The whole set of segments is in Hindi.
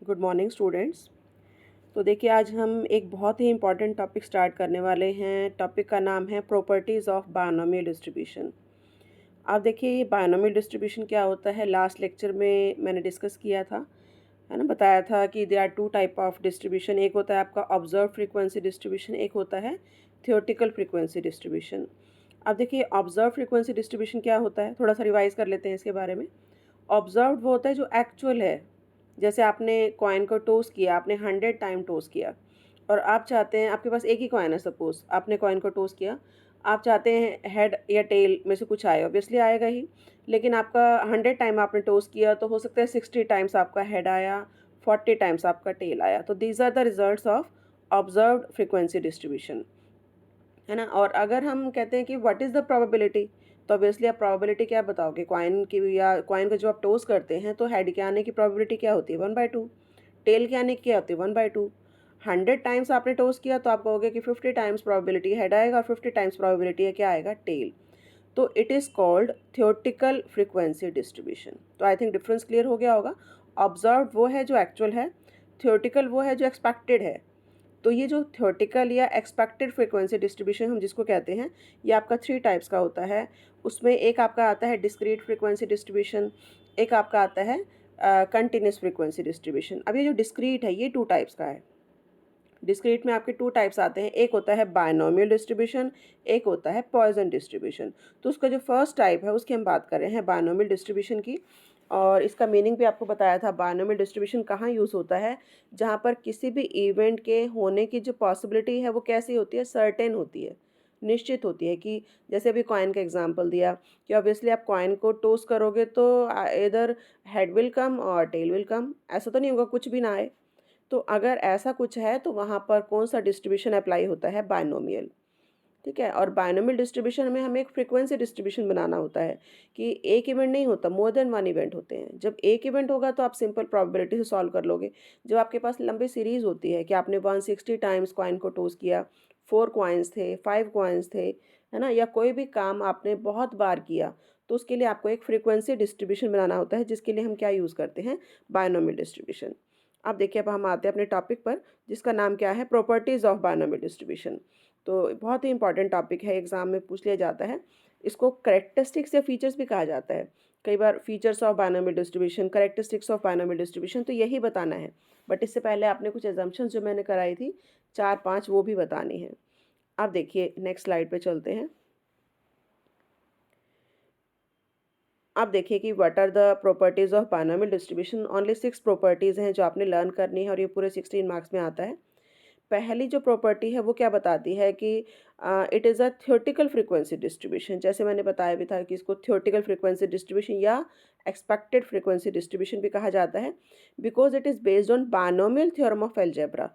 Good morning students. तो देखिए आज हम एक बहुत ही इम्पॉर्टेंट टॉपिक स्टार्ट करने वाले हैं। टॉपिक का नाम है प्रॉपर्टीज़ ऑफ बायनोमियल डिस्ट्रीब्यूशन। आप देखिए ये बायनोमियल डिस्ट्रीब्यूशन क्या होता है, लास्ट लेक्चर में मैंने डिस्कस किया था, है ना। बताया था कि there are two type of distribution. एक होता है आपका ऑब्जर्व फ्रीक्वेंसी डिस्ट्रीब्यूशन, एक होता है थियोरेटिकल फ्रीक्वेंसी डिस्ट्रीब्यूशन। अब देखिए ऑब्जर्व फ्रीक्वेंसी डिस्ट्रीब्यूशन क्या होता है, थोड़ा सा रिवाइज कर लेते हैं इसके बारे में। ऑब्जर्व्ड वो होता है जो एक्चुअल है। जैसे आपने कॉइन को टॉस किया, आपने 100 टाइम टॉस किया और आप चाहते हैं, आपके पास एक ही कॉइन है, सपोज आपने कॉइन को टॉस किया, आप चाहते हैं हेड या टेल में से कुछ आए, ऑब्वियसली आएगा ही। लेकिन आपका 100 टाइम आपने टॉस किया तो हो सकता है 60 टाइम्स आपका हेड आया, 40 टाइम्स आपका टेल आया। तो these are the results of observed frequency distribution, है ना। और अगर हम कहते हैं कि व्हाट इज़ द प्रोबेबिलिटी, तो ऑब्वियसली आप प्रोबेबिलिटी क्या बताओगे, कॉइन की, या कॉइन को जो आप टॉस करते हैं तो हेड के आने की प्रोबेबिलिटी क्या होती है, 1/2। टेल के आने की क्या होती है, 1/2। 100 टाइम्स आपने टॉस किया तो आप कहोगे कि 50 टाइम्स प्रोबेबिलिटी हेड आएगा और 50 टाइम्स प्रोबेबिलिटी है क्या आएगा, टेल। तो it is called theoretical frequency distribution. तो आई थिंक डिफरेंस क्लियर हो गया होगा। ऑब्जर्व वो है जो एक्चुअल है, थियोरेटिकल वो है जो एक्सपेक्टेड है। तो ये जो थ्योरेटिकल या एक्सपेक्टेड फ्रीक्वेंसी डिस्ट्रीब्यूशन हम जिसको कहते हैं, ये आपका 3 टाइप्स का होता है। उसमें एक आपका आता है डिस्क्रीट फ्रीक्वेंसी डिस्ट्रीब्यूशन, एक आपका आता है कंटिन्यूस फ्रीक्वेंसी डिस्ट्रीब्यूशन। अब ये जो डिस्क्रीट है ये 2 टाइप्स का है। डिस्क्रीट में आपके 2 टाइप्स आते हैं, एक होता है बायनोमियल डिस्ट्रीब्यूशन, एक होता है पॉइसन डिस्ट्रीब्यूशन। तो उसका जो फर्स्ट टाइप है उसकी हम बात कर रहे हैं, बायनोमियल डिस्ट्रीब्यूशन की। और इसका मीनिंग भी आपको बताया था। बायनोमियल डिस्ट्रीब्यूशन कहाँ यूज़ होता है, जहाँ पर किसी भी इवेंट के होने की जो पॉसिबिलिटी है वो कैसी होती है, सर्टेन होती है, निश्चित होती है। कि जैसे अभी कॉइन का एग्जांपल दिया कि ऑब्वियसली आप कॉइन को टॉस करोगे तो इधर हेड विल कम और टेल विल कम, ऐसा तो नहीं होगा कुछ भी ना आए। तो अगर ऐसा कुछ है तो वहाँ पर कौन सा डिस्ट्रीब्यूशन अप्लाई होता है, बायनोमियल। ठीक है। और बायनोमियल डिस्ट्रीब्यूशन में हमें एक फ्रीक्वेंसी डिस्ट्रीब्यूशन बनाना होता है कि एक इवेंट नहीं होता, मोर देन वन इवेंट होते हैं। जब एक इवेंट होगा तो आप सिंपल प्रोबेबिलिटी से सॉल्व कर लोगे। जब आपके पास लंबी सीरीज होती है कि आपने 160 टाइम्स कॉइन को टॉस किया, 4 कॉइन्स थे, 5 कॉइन्स थे, है ना, या कोई भी काम आपने बहुत बार किया, तो उसके लिए आपको एक फ्रीक्वेंसी डिस्ट्रीब्यूशन बनाना होता है, जिसके लिए हम क्या यूज़ करते हैं, बायनोमियल डिस्ट्रीब्यूशन। अब देखिए, अब हम आते हैं अपने टॉपिक पर, जिसका नाम क्या है, प्रॉपर्टीज़ ऑफ बायनोमियल डिस्ट्रीब्यूशन। तो बहुत ही इंपॉर्टेंट टॉपिक है, एग्जाम में पूछ लिया जाता है। इसको करेक्टरिस्टिक्स या फीचर्स भी कहा जाता है। कई बार features of binomial distribution, characteristics of binomial distribution, तो यही बताना है। बट इससे पहले आपने कुछ एजम्पशंस जो मैंने कराई थी 4-5, वो भी बतानी है। अब देखिए नेक्स्ट स्लाइड पे चलते हैं। अब देखिए कि what are the properties of binomial distribution. Only 6 properties हैं जो आपने लर्न करनी है और ये पूरे 16 मार्क्स में आता है। पहली जो प्रॉपर्टी है वो क्या बताती है कि it is a theoretical frequency distribution. जैसे मैंने बताया भी था कि इसको थ्योरेटिकल फ्रीक्वेंसी डिस्ट्रीब्यूशन या एक्सपेक्टेड फ्रीक्वेंसी डिस्ट्रीब्यूशन भी कहा जाता है, because it is based on binomial theorem of algebra.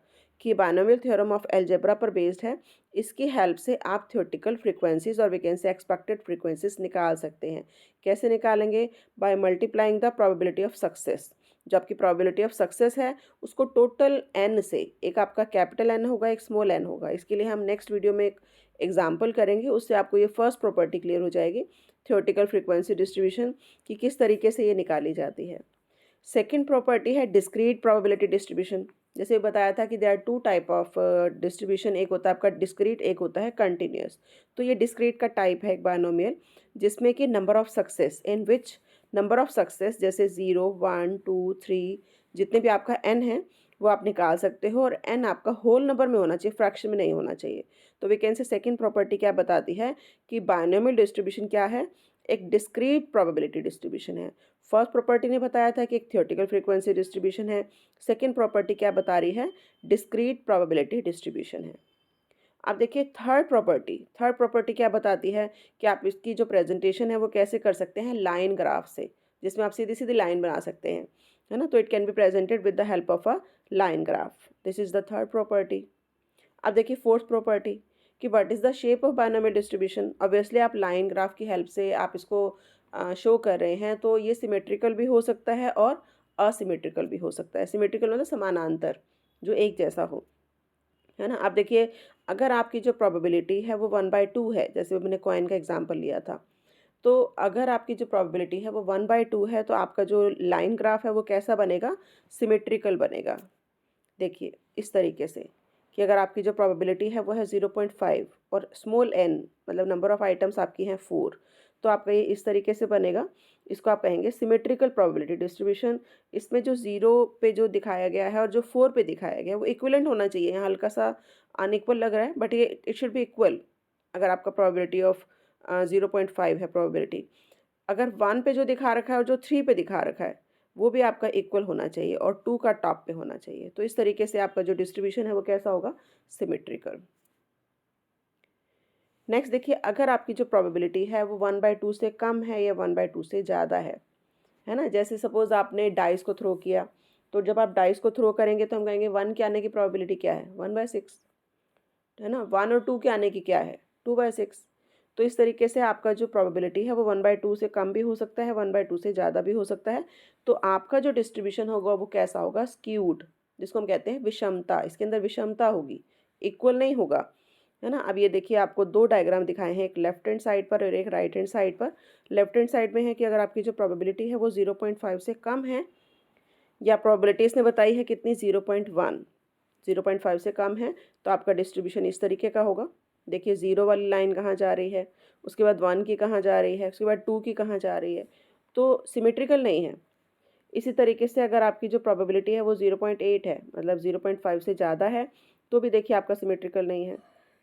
कि बायनोमियल थ्योरम ऑफ अलजेब्रा पर बेस्ड है। इसकी हेल्प से आप थ्योरेटिकल फ्रीक्वेंसीज और वैकेंसी एक्सपेक्टेड फ्रीक्वेंसीज निकाल सकते हैं। कैसे निकालेंगे, by multiplying the probability of success. जो आपकी प्रोबेबिलिटी ऑफ सक्सेस है उसको टोटल एन से, एक आपका कैपिटल एन होगा, एक स्मॉल एन होगा। इसके लिए हम नेक्स्ट वीडियो में एक एग्जाम्पल करेंगे, उससे आपको ये फर्स्ट प्रॉपर्टी क्लियर हो जाएगी, थ्योरेटिकल फ्रीक्वेंसी डिस्ट्रीब्यूशन की किस तरीके से ये निकाली जाती है। सेकेंड प्रॉपर्टी है डिस्क्रीट प्रोबेबिलिटी डिस्ट्रीब्यूशन। जैसे बताया था कि there are 2 type of distribution, एक होता है आपका डिस्क्रीट, एक होता है कंटिन्यूस। तो ये डिस्क्रीट का टाइप है एक बायनोमियल, जिसमें कि number of success in which, number of success जैसे 0, 1, 2, 3, जितने भी आपका एन है वो आप निकाल सकते हो, और एन आपका होल नंबर में होना चाहिए, फ्रैक्शन में नहीं होना चाहिए। तो we can say second property क्या बताती है कि बायनोमियल डिस्ट्रीब्यूशन क्या है, एक डिस्क्रीट प्रोबेबिलिटी डिस्ट्रीब्यूशन है। फर्स्ट प्रॉपर्टी ने बताया था कि एक थियोरेटिकल फ्रीक्वेंसी डिस्ट्रीब्यूशन है। सेकेंड प्रॉपर्टी क्या बता रही है, डिस्क्रीट प्रोबेबिलिटी डिस्ट्रीब्यूशन है। अब देखिए थर्ड प्रॉपर्टी क्या बताती है कि आप इसकी जो प्रेजेंटेशन है वो कैसे कर सकते हैं, लाइन ग्राफ से, जिसमें आप सीधी सीधी लाइन बना सकते हैं, है ना। तो it can be presented with the help of a line graph. This is the third property. अब देखिए फोर्थ प्रॉपर्टी कि what is the shape of binomial distribution. Obviously आप लाइन ग्राफ की हेल्प से आप इसको शो कर रहे हैं, तो ये सिमेट्रिकल भी हो सकता है और असिमेट्रिकल भी हो सकता है। सिमेट्रिकल मतलब समानांतर, जो एक जैसा हो, है ना। आप देखिए अगर आपकी जो प्रोबेबिलिटी है वो 1/2 है, जैसे मैंने कॉइन का एग्जांपल लिया था, तो अगर आपकी जो प्रोबेबिलिटी है वो 1/2 है तो आपका जो लाइन ग्राफ है वो कैसा बनेगा, सिमेट्रिकल बनेगा। देखिए इस तरीके से कि अगर आपकी जो प्रोबेबिलिटी है वो है 0.5 और स्मॉल n मतलब नंबर ऑफ़ आइटम्स आपकी हैं 4, तो आपका ये इस तरीके से बनेगा। इसको आप कहेंगे सिमेट्रिकल प्रोबेबिलिटी डिस्ट्रीब्यूशन। इसमें जो 0 पे जो दिखाया गया है और जो 4 पे दिखाया गया है वो इक्विवेलेंट होना चाहिए। यहाँ हल्का सा अनइक्वल लग रहा है बट ये इट शुड बी इक्वल। अगर आपका प्रोबेबिलिटी ऑफ 0.5 है प्रोबेबिलिटी, अगर 1 पे जो दिखा रखा है और जो 3 पे दिखा रखा है वो भी आपका इक्वल होना चाहिए और 2 का टॉप पे होना चाहिए। तो इस तरीके से आपका जो डिस्ट्रीब्यूशन है वो कैसा होगा, सिमेट्रिकल। नेक्स्ट देखिए, अगर आपकी जो प्रोबेबिलिटी है वो 1/2 से कम है या 1/2 से ज़्यादा है ना। जैसे सपोज़ आपने डाइस को थ्रो किया, तो जब आप डाइस को थ्रो करेंगे तो हम कहेंगे 1 के आने की प्रोबेबिलिटी क्या है, 1/6 है ना। 1 और 2 के आने की क्या है, 2/6। तो इस तरीके से आपका जो प्रोबेबिलिटी है वो 1/2 से कम भी हो सकता है, 1/2 से ज़्यादा भी हो सकता है। तो आपका जो डिस्ट्रीब्यूशन होगा वो कैसा होगा, स्क्यूड, जिसको हम कहते हैं विषमता। इसके अंदर विषमता होगी, इक्वल नहीं होगा, है ना। अब ये देखिए आपको 2 डायग्राम दिखाए हैं, एक लेफ्ट हैंड साइड पर और एक राइट हैंड साइड पर। लेफ्ट हैंड साइड में है कि अगर आपकी जो प्रोबेबिलिटी है वो 0.5 से कम है, या प्रोबेबिलिटी इसने बताई है कितनी, 0.1, 0.5 से कम है, तो आपका डिस्ट्रीब्यूशन इस तरीके का होगा। देखिए 0 वाली लाइन कहाँ जा रही है, उसके बाद 1 की कहाँ जा रही है, उसके बाद 2 की कहाँ जा रही है, तो सिमेट्रिकल नहीं है। इसी तरीके से अगर आपकी जो प्रोबेबिलिटी है वो 0.8 है, मतलब 0.5 से ज़्यादा है, तो भी देखिए आपका सिमेट्रिकल नहीं है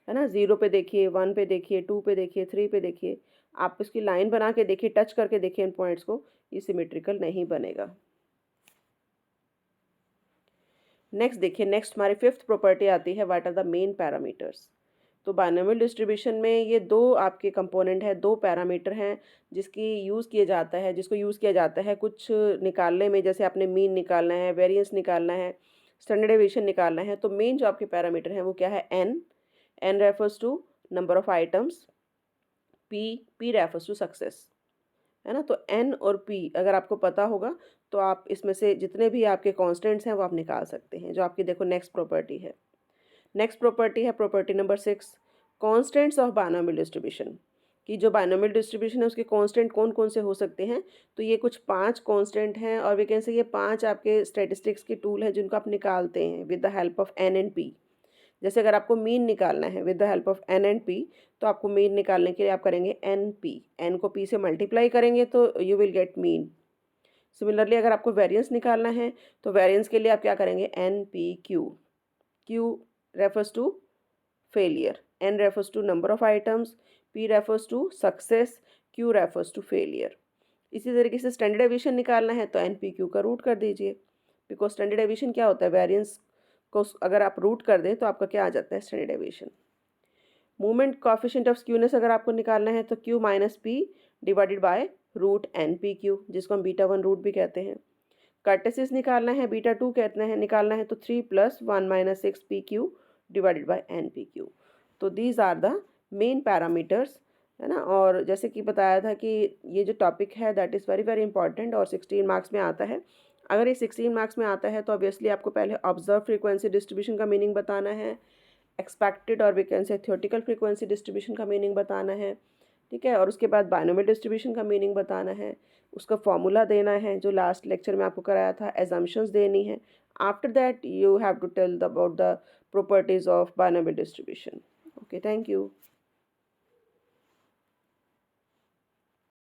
ना। 0 पे देखिए, 1 पे देखिए, 2 पे देखिए, 3 पे देखिए, आप इसकी लाइन बना के देखिए, टच करके देखिए इन पॉइंट्स को, ये सिमेट्रिकल नहीं बनेगा। नेक्स्ट देखिए, नेक्स्ट हमारी 5th प्रॉपर्टी आती है, what are the main parameters. तो बाइनोमियल डिस्ट्रीब्यूशन में ये 2 आपके कंपोनेंट हैं, 2 पैरामीटर हैं जिसकी जिसको यूज़ किया जाता है कुछ निकालने में। जैसे आपने मीन निकालना है, वेरिएंस निकालना है, स्टैंडर्ड डेविएशन निकालना है, तो मेन जो आपके पैरामीटर हैं वो क्या है, n refers to number of items, p refers to success, है ना। तो एन और पी अगर आपको पता होगा तो आप इसमें से जितने भी आपके कांस्टेंट्स हैं वो आप निकाल सकते हैं। जो आपकी देखो नेक्स्ट प्रॉपर्टी है, नेक्स्ट प्रॉपर्टी है property number 6, constants of binomial distribution. कि जो बाइनोमियल डिस्ट्रीब्यूशन है उसके कांस्टेंट कौन कौन से हो सकते हैं, तो ये कुछ 5 कांस्टेंट हैं और वी कैन से ये 5 आपके स्टैटिस्टिक्स के टूल हैं जिनको आप निकालते हैं with the help of n and p. जैसे अगर आपको मीन निकालना है with the help of n and p, तो आपको मीन निकालने के लिए आप करेंगे एन पी, एन को पी से मल्टीप्लाई करेंगे तो you will get mean. Similarly अगर आपको वेरिएंस निकालना है तो वेरिएंस के लिए आप क्या करेंगे, n P q, q refers to failure, n refers to number of items, p refers to success, q refers to failure. इसी तरीके से स्टैंडर्ड डेविएशन निकालना है तो एन पी क्यू का रूट कर दीजिए, बिकॉज स्टैंडर्ड डेविएशन क्या होता है, वेरिएंस को अगर आप रूट कर दें तो आपका क्या आ जाता है, standard deviation. Movement coefficient of skewness अगर आपको निकालना है तो q minus p divided by root n P q, जिसको हम बीटा 1 रूट भी कहते हैं। कर्टेसिस निकालना है, बीटा 2 कहते हैं निकालना है तो 3 + 1 - 6 P Q divided by N P Q. तो these are the main parameters, है ना। और जैसे कि बताया था कि ये जो टॉपिक है that is very very important और 16 मार्क्स में आता है। अगर ये 16 मार्क्स में आता है तो ऑब्वियसली आपको पहले ऑब्जर्व फ्रीक्वेंसी डिस्ट्रीब्यूशन का मीनिंग बताना है, एक्सपेक्टेड और we can say theoretical frequency distribution का मीनिंग बताना है, ठीक है। और उसके बाद बाइनोमियल डिस्ट्रीब्यूशन का मीनिंग बताना है, उसका फॉर्मूला देना है जो लास्ट लेक्चर में आपको कराया था, एजम्पशंस देनी है। After that you have to tell about the properties of binomial distribution. Okay, thank you.